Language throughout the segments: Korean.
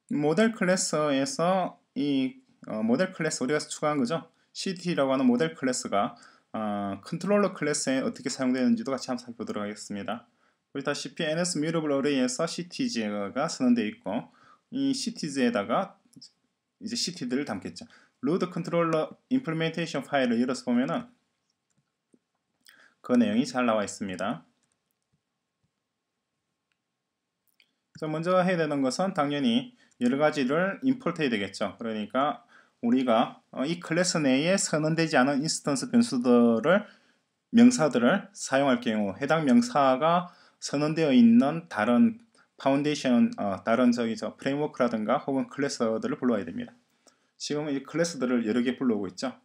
모델 클래스에서 이 모델 클래스 우리가 추가한 거죠. CT라고 하는 모델 클래스가 컨트롤러 클래스에 어떻게 사용되는지도 같이 한번 살펴보도록 하겠습니다. 보시다시피 NS Mutable Array에서 CTG가 선언되어 있고 이 CTG에다가 이제 CT들을 담겠죠. 로드 컨트롤러 임플리멘테이션 파일을 열어서 보면은 그 내용이 잘 나와 있습니다. 그래서 먼저 해야 되는 것은 당연히 여러 가지를 임포트 해야 되겠죠. 그러니까 우리가 이 클래스 내에 선언되지 않은 인스턴스 변수들을 명사들을 사용할 경우 해당 명사가 선언되어 있는 다른 파운데이션 다른 프레임워크라든가 혹은 클래스들을 불러야 됩니다. 지금 이 클래스들을 여러 개 불러오고 있죠.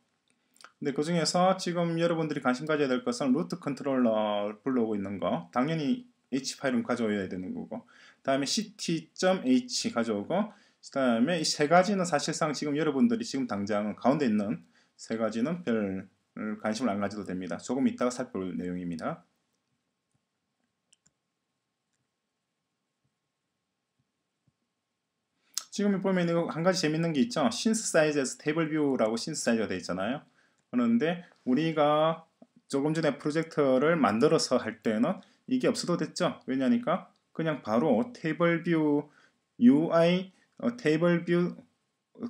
근데 그 중에서 지금 여러분들이 관심 가져야 될 것은 루트 컨트롤러 불러오고 있는 거 당연히 h 파일은 가져와야 되는 거고 다음에 ct.h 가져오고 그 다음에 이 세 가지는 사실상 지금 여러분들이 지금 당장 가운데 있는 세 가지는 별 관심을 안 가져도 됩니다. 조금 이따가 살펴볼 내용입니다. 지금 보면 이거 한 가지 재밌는 게 있죠. 신스사이즈에서 테이블 뷰라고 신스사이즈가 되어 있잖아요. 그런데 우리가 조금 전에 프로젝트를 만들어서 할 때는 이게 없어도 됐죠. 왜냐니까 그냥 바로 테이블 뷰 UI 테이블 뷰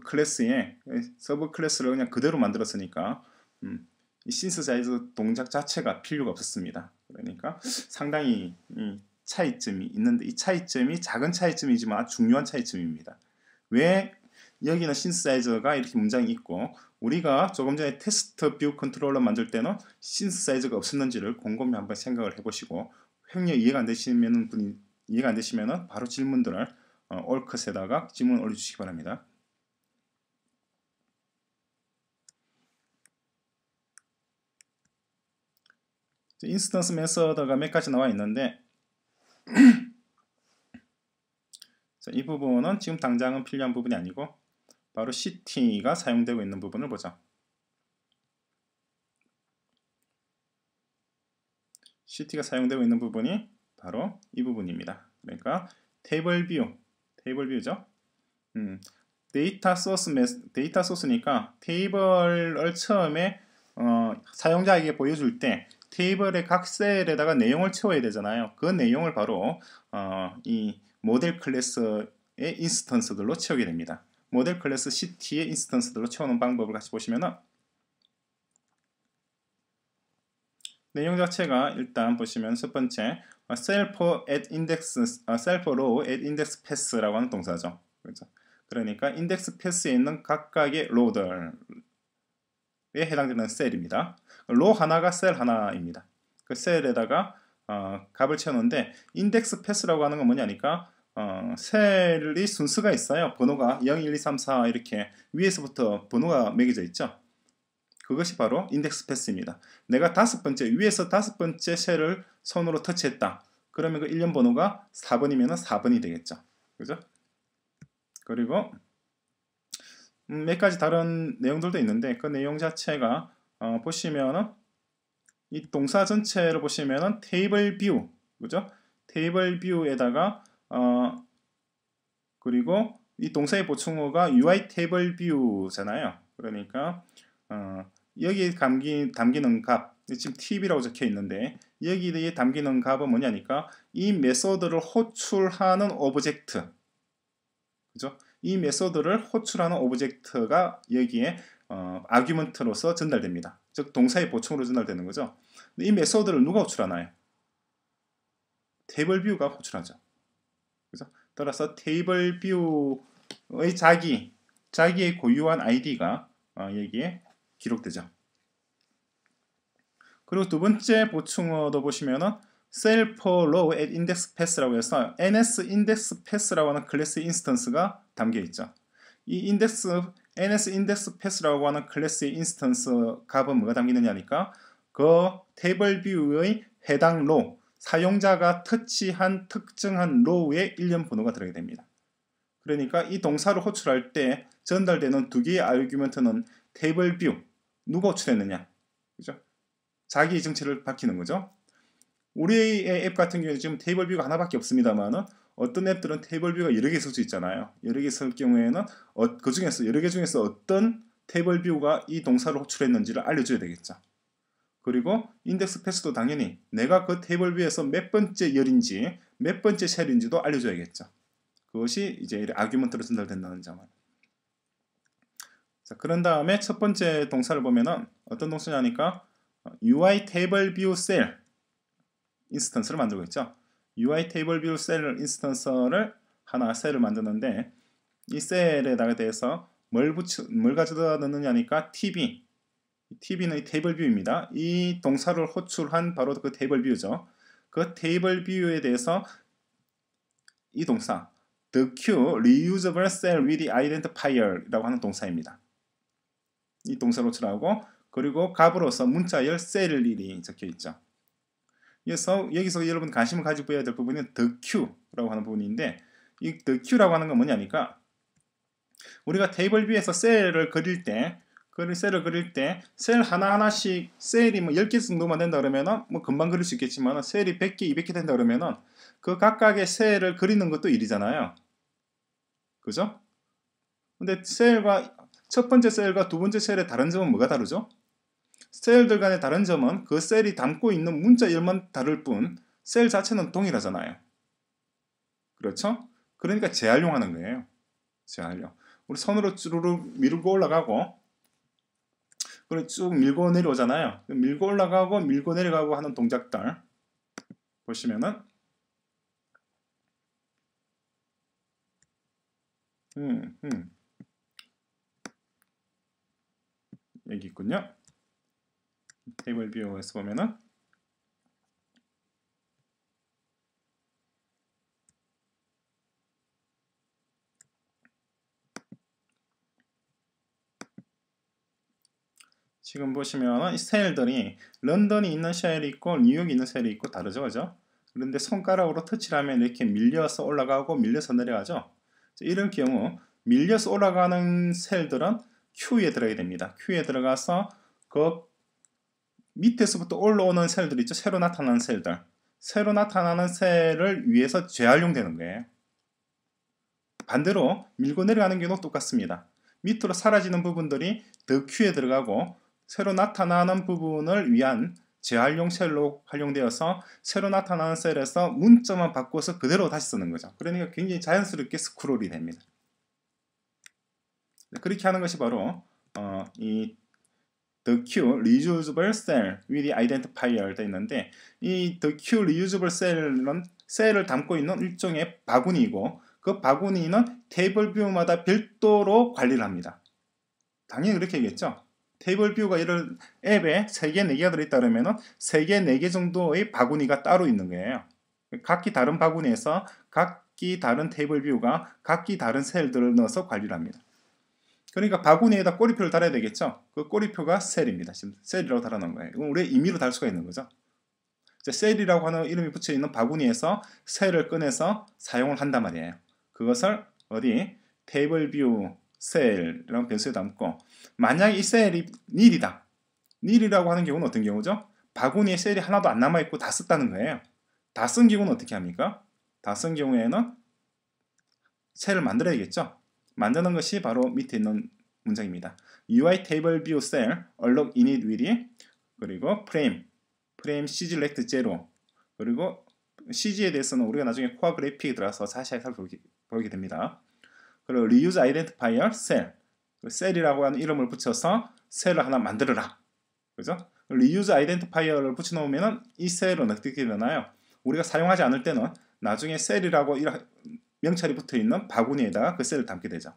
클래스에 서브 클래스를 그냥 그대로 만들었으니까 이 신스사이즈 동작 자체가 필요가 없었습니다. 그러니까 상당히 차이점이 있는데 이 차이점이 작은 차이점이지만 중요한 차이점입니다. 왜 여기는 신스사이저가 이렇게 문장이 있고 우리가 조금 전에 테스트 뷰 컨트롤러 만들 때는 신스사이저가 없었는지를 곰곰이 한번 생각을 해보시고 횡령 이해가 안 되시면은 바로 질문들을 올컷에다가 질문 올려주시기 바랍니다. 인스턴스 메서드가 몇 가지 나와 있는데 이 부분은 지금 당장은 필요한 부분이 아니고 바로 CT가 사용되고 있는 부분을 보자. CT가 사용되고 있는 부분이 바로 이 부분입니다. 그러니까 테이블 뷰죠. 데이터 소스니까 테이블을 처음에 사용자에게 보여줄 때 테이블의 각 셀에다가 내용을 채워야 되잖아요. 그 내용을 바로 이 모델 클래스의 인스턴스들로 채우게 됩니다. 모델 클래스 CT의 인스턴스들로 채우는 방법을 같이 보시면은 내용 자체가 일단 보시면 첫 번째 self row at index pass라고 하는 동사죠. 그렇죠? 그러니까 인덱스 패스에 있는 각각의 로우들에 해당되는 셀입니다. 로 하나가 셀 하나입니다. 그 셀에다가 값을 채우는데 인덱스 패스라고 하는 건 뭐냐니까 셀이 순서가 있어요. 번호가 0, 1, 2, 3, 4 이렇게 위에서부터 번호가 매겨져 있죠. 그것이 바로 인덱스 패스입니다. 내가 위에서 다섯 번째 셀을 손으로 터치했다. 그러면 그 일련 번호가 4번이면 4번이 되겠죠. 그죠? 그리고 몇 가지 다른 내용들도 있는데 그 내용 자체가 보시면은 이 동사 전체를 보시면은 테이블 뷰, 그죠? 테이블 뷰에다가 그리고 이 동사의 보충어가 UI 테이블 뷰잖아요. 그러니까 여기에 담기는 값, 지금 tb라고 적혀 있는데 여기에 담기는 값은 뭐냐니까 이 메소드를 호출하는 오브젝트, 그죠? 이 메소드를 호출하는 오브젝트가 여기에 아규먼트로서 전달됩니다. 즉 동사의 보충으로 전달되는 거죠. 근데 이 메소드를 누가 호출하나요? 테이블 뷰가 호출하죠. 그죠? 따라서 테이블 뷰의 자기의 고유한 아이디가 여기에 기록되죠. 그리고 두 번째 보충어도 보시면은 self row at index pass라고 해서 ns index pass라고 하는 클래스 인스턴스가 담겨 있죠. 이 ns index pass라고 하는 클래스의 인스턴스 값은 뭐가 담기느냐니까 그 테이블 뷰의 해당 로우, 사용자가 터치한 특정한 로우의 일련 번호가 들어가게 됩니다. 그러니까 이 동사를 호출할 때 전달되는 두 개의 아규먼트는 테이블 뷰, 누가 호출했느냐, 그죠? 자기 정체를 밝히는 거죠. 우리의 앱 같은 경우에 지금 테이블 뷰가 하나밖에 없습니다만은 어떤 앱들은 테이블 뷰가 여러 개 있을 수 있잖아요. 여러 개 있을 경우에는 그 중에서 여러 개 중에서 어떤 테이블 뷰가 이 동사를 호출했는지를 알려줘야 되겠죠. 그리고 인덱스 패스도 당연히 내가 그 테이블 뷰에서 몇 번째 열인지 몇 번째 셀인지도 알려줘야겠죠. 그것이 이제 아규먼트로 전달된다는 점은. 자, 그런 다음에 첫 번째 동사를 보면은 어떤 동사냐니까 UI 테이블 뷰 셀 인스턴스를 만들고 있죠. UI 테이블 뷰 셀 인스턴스를 하나 셀을 만드는데 이 셀에다가 대해서 뭘 가져다 넣느냐니까 TB는 이 테이블 뷰입니다. 이 동사를 호출한 바로 그 테이블 뷰죠. 그 테이블 뷰에 대해서 이 동사 the queue reusable cell with identifier라고 하는 동사입니다. 이 동사를 호출하고 그리고 값으로서 문자열 셀이 적혀 있죠. 그래서 여기서 여러분 관심을 가지고 봐야 될 부분은 the queue라고 하는 부분인데 이 the queue라고 하는 건 뭐냐니까 우리가 테이블 뷰에서 셀을 그릴 때 셀 하나하나씩 셀이 뭐 10개 정도만 된다 그러면은 뭐 금방 그릴 수 있겠지만 셀이 100개, 200개 된다 그러면은 그 각각의 셀을 그리는 것도 일이잖아요. 그죠? 근데 첫 번째 셀과 두 번째 셀의 다른 점은 뭐가 다르죠? 셀들 간의 다른 점은 그 셀이 담고 있는 문자열만 다를 뿐 셀 자체는 동일하잖아요. 그렇죠? 그러니까 재활용하는 거예요. 재활용. 우리 손으로 쭈루룩 밀고 올라가고 그리고 쭉 밀고 내려오잖아요. 밀고 올라가고 밀고 내려가고 하는 동작들 보시면은 여기 있군요. 테이블 뷰에서 보면은 지금 보시면 이 셀들이 런던이 있는 셀이 있고 뉴욕이 있는 셀이 있고 다르죠, 그죠? 그런데 손가락으로 터치를 하면 이렇게 밀려서 올라가고 밀려서 내려가죠. 이런 경우 밀려서 올라가는 셀들은 큐에 들어가게 됩니다. 큐에 들어가서 그 밑에서부터 올라오는 셀들 있죠. 새로 나타나는 셀들. 새로 나타나는 셀을 위해서 재활용되는 거예요. 반대로 밀고 내려가는 경우도 똑같습니다. 밑으로 사라지는 부분들이 더 큐에 들어가고 새로 나타나는 부분을 위한 재활용 셀로 활용되어서 새로 나타나는 셀에서 문자만 바꿔서 그대로 다시 쓰는 거죠. 그러니까 굉장히 자연스럽게 스크롤이 됩니다. 그렇게 하는 것이 바로 이 the queue reusable cell with identifier 되어 있는데 이 the queue reusable cell은 셀을 담고 있는 일종의 바구니이고 그 바구니는 테이블 뷰마다 별도로 관리를 합니다. 당연히 그렇게 하겠죠. 테이블 뷰가 이런 앱에 3개, 4개가 들어있다 그러면 3개, 4개 정도의 바구니가 따로 있는 거예요. 각기 다른 바구니에서 각기 다른 테이블 뷰가 각기 다른 셀들을 넣어서 관리를 합니다. 그러니까 바구니에다 꼬리표를 달아야 되겠죠. 그 꼬리표가 셀입니다. 지금 셀이라고 달아놓은 거예요. 이건 우리 임의로 달 수가 있는 거죠. 셀이라고 하는 이름이 붙여있는 바구니에서 셀을 꺼내서 사용을 한단 말이에요. 그것을 어디 테이블 뷰 셀이라는 변수에 담고 만약 이 셀이 nil이다. nil이라고 하는 경우는 어떤 경우죠? 바구니에 셀이 하나도 안 남아있고 다 썼다는 거예요. 다 쓴 경우는 어떻게 합니까? 다 쓴 경우에는 셀을 만들어야겠죠. 만드는 것이 바로 밑에 있는 문장입니다. UI table view cell alloc init with 그리고 frame cselect 0 그리고 CG에 대해서는 우리가 나중에 코어 그래픽에 들어가서 자세히 살펴보게 됩니다. 그리고 reuse identifier cell 셀이라고 하는 이름을 붙여서 셀을 하나 만들어라. 그죠? reuse identifier를 붙여놓으면 이 셀은 어떻게 되나요? 우리가 사용하지 않을 때는 나중에 셀이라고 명찰이 붙어있는 바구니에다가 그 셀을 담게 되죠.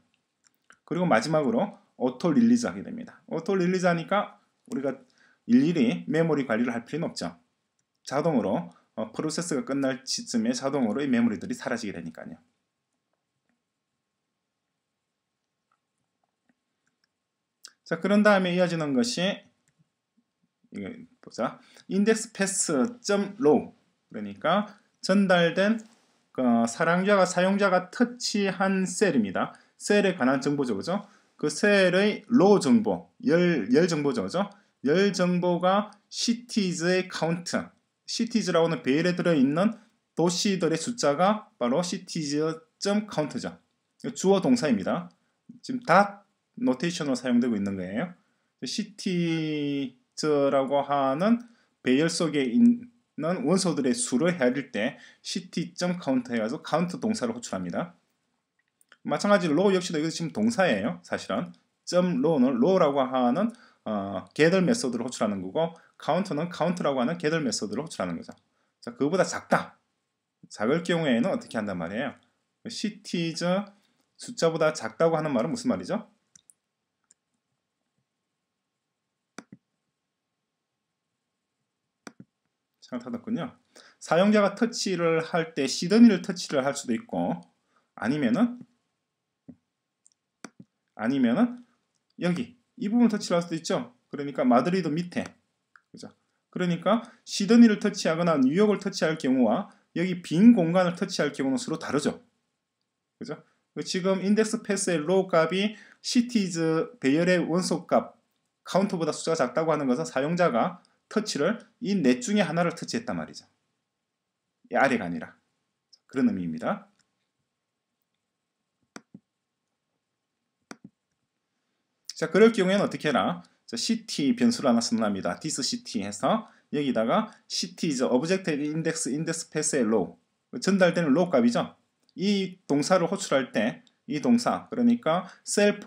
그리고 마지막으로 오토 릴리즈 하게 됩니다. 오토 릴리즈 하니까 우리가 일일이 메모리 관리를 할 필요는 없죠. 자동으로 프로세스가 끝날 시점에 자동으로 이 메모리들이 사라지게 되니까요. 자, 그런 다음에 이어지는 것이 이거 보자. index pass.row 그러니까 전달된 사용자가 터치한 셀입니다. 셀에 관한 정보죠, 그죠? 그 셀의 row 정보, 열 정보죠, 그죠? 열 정보가 cities의 카운트, cities라고는 배열에 들어있는 도시들의 숫자가 바로 cities.count죠. 주어 동사입니다. 지금 다 노테이션으로 사용되고 있는 거예요. cities라고 하는 배열 속에 있는 원소들의 수를 헤아릴 때 city.count 해가지고 count 동사를 호출합니다. 마찬가지로 row 역시도 이거 지금 동사예요. 사실은 .row는 row라고 하는 gather 메소드를 호출하는 거고 count는 count라고 하는 gather 메소드를 호출하는 거죠. 자, 그거보다 작다. 작을 경우에는 어떻게 한단 말이에요? cities 숫자보다 작다고 하는 말은 무슨 말이죠? 잘못하셨군요. 사용자가 터치를 할 때 시드니를 터치를 할 수도 있고 아니면은 여기 이 부분 터치를 할 수도 있죠. 그러니까 마드리드 밑에, 그죠? 그러니까 시드니를 터치하거나 뉴욕을 터치할 경우와 여기 빈 공간을 터치할 경우는 서로 다르죠. 그죠? 지금 인덱스 패스의 로우 값이 시티즈 배열의 원소 값 카운트보다 숫자가 작다고 하는 것은 사용자가 터치를 이 넷 중에 하나를 터치했단 말이죠. 이 아래가 아니라. 그런 의미입니다. 자, 그럴 경우에는 어떻게 해라? 자, city 변수를 하나 선언합니다. this city 해서 여기다가 cities object index index pass의 row 전달되는 row 값이죠. 이 동사를 호출할 때 이 동사 그러니까 self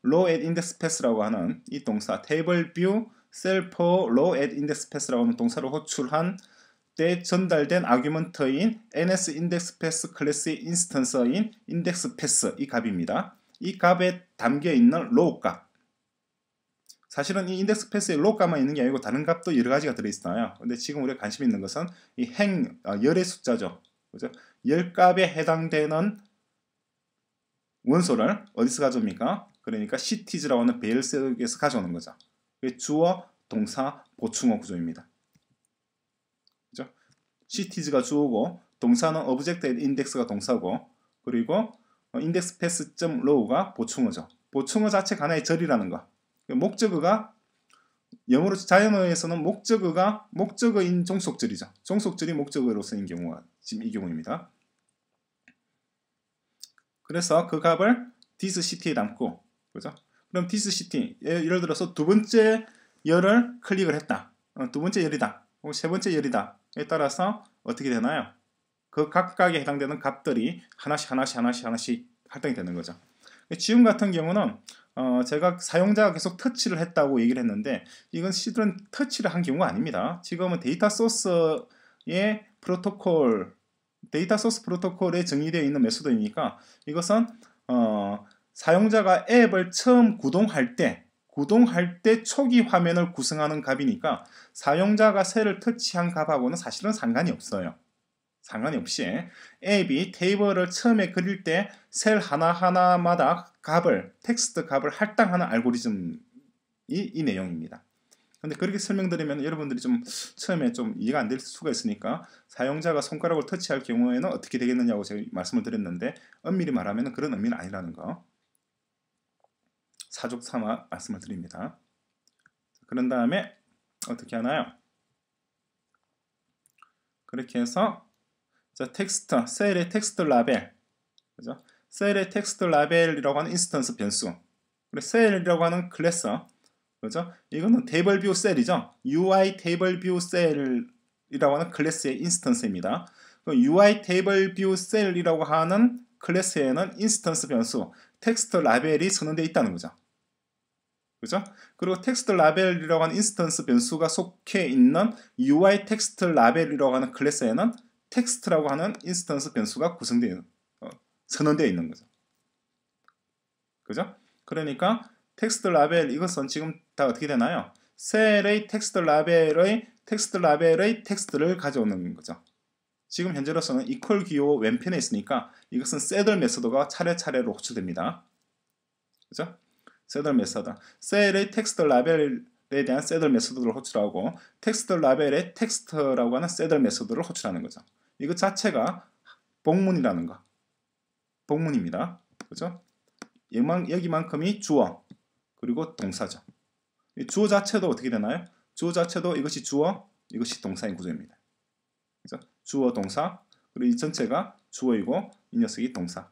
row at index pass라고 하는 이 동사 table view self row at index pass라고 하는 동사를 호출한 때 전달된 아규먼트인 ns index pass 클래스의 인스턴스인 index pass 이 값입니다. 이 값에 담겨 있는 row 값. 사실은 이 인덱스 패스에 row 값만 있는 게 아니고 다른 값도 여러 가지가 들어있어요. 근데 지금 우리가 관심 있는 것은 이 열의 숫자죠. 그죠? 열 값에 해당되는 원소를 어디서 가져옵니까? 그러니까 cities라고 하는 배열 속에서 가져오는 거죠. 주어, 동사, 보충어 구조입니다. 그죠? cities가 주어고 동사는 object index가 동사고 그리고 index pass.row가 보충어죠. 보충어 자체가 하나의 절이라는 거. 목적어가 영어로 자연어에서는 목적어가 목적어인 종속절이죠. 종속절이 목적어로 쓰인 경우가 지금 이 경우입니다. 그래서 그 값을 this city에 담고, 그죠? 그럼 this city 예를 들어서 두 번째 열을 클릭을 했다. 두 번째 열이다. 혹은 세 번째 열이다에 따라서 어떻게 되나요? 그 각각에 해당되는 값들이 하나씩 할당이 되는 거죠. 지금 같은 경우는 제가 사용자가 계속 터치를 했다고 얘기를 했는데 이건 실은 터치를 한 경우가 아닙니다. 지금은 데이터 소스의 프로토콜, 데이터 소스 프로토콜에 정의되어 있는 메소드이니까 이것은 사용자가 앱을 처음 구동할 때 초기 화면을 구성하는 값이니까 사용자가 셀을 터치한 값하고는 사실은 상관이 없어요. 상관이 없이 앱이 테이블을 처음에 그릴 때 셀 하나하나마다 값을, 텍스트 값을 할당하는 알고리즘이 이 내용입니다. 근데 그렇게 설명드리면 여러분들이 좀 처음에 좀 이해가 안 될 수가 있으니까 사용자가 손가락을 터치할 경우에는 어떻게 되겠느냐고 제가 말씀을 드렸는데 엄밀히 말하면 그런 의미는 아니라는 거 사족 삼아 말씀을 드립니다. 그런 다음에 어떻게 하나요? 그렇게 해서 자, 텍스트, 셀의 텍스트 라벨, 그죠? 셀의 텍스트 라벨이라고 하는 인스턴스 변수, 그리고 셀이라고 하는 클래스, 그죠? 이거는 테이블 뷰 셀이죠. UI 테이블 뷰 셀이라고 하는 클래스의 인스턴스입니다. UI 테이블 뷰 셀이라고 하는 클래스에는 인스턴스 변수, 텍스트 라벨이 선언되어 있다는 거죠. 그죠? 그리고 텍스트 라벨이라고 하는 인스턴스 변수가 속해 있는 UI 텍스트 라벨이라고 하는 클래스에는 텍스트라고 하는 인스턴스 변수가 선언되어 있는 거죠. 그죠? 그러니까 텍스트 라벨 이것은 지금 다 어떻게 되나요? 셀의 텍스트 라벨의 텍스트를 가져오는 거죠. 지금 현재로서는 equal 기호 왼편에 있으니까 이것은 셋을 메소드가 차례차례로 호출됩니다. 그죠? 셋을 메소드. 셀의 텍스트 라벨에 대한 셋을 메소드를 호출하고 텍스트 라벨의 텍스트라고 하는 셋을 메소드를 호출하는 거죠. 이거 자체가 복문이라는 거. 복문입니다. 그죠? 여기만큼이 주어 그리고 동사죠. 주어 자체도 어떻게 되나요? 주어 자체도 이것이 주어, 이것이 동사인 구조입니다. 그죠? 주어 동사 그리고 이 전체가 주어이고 이 녀석이 동사.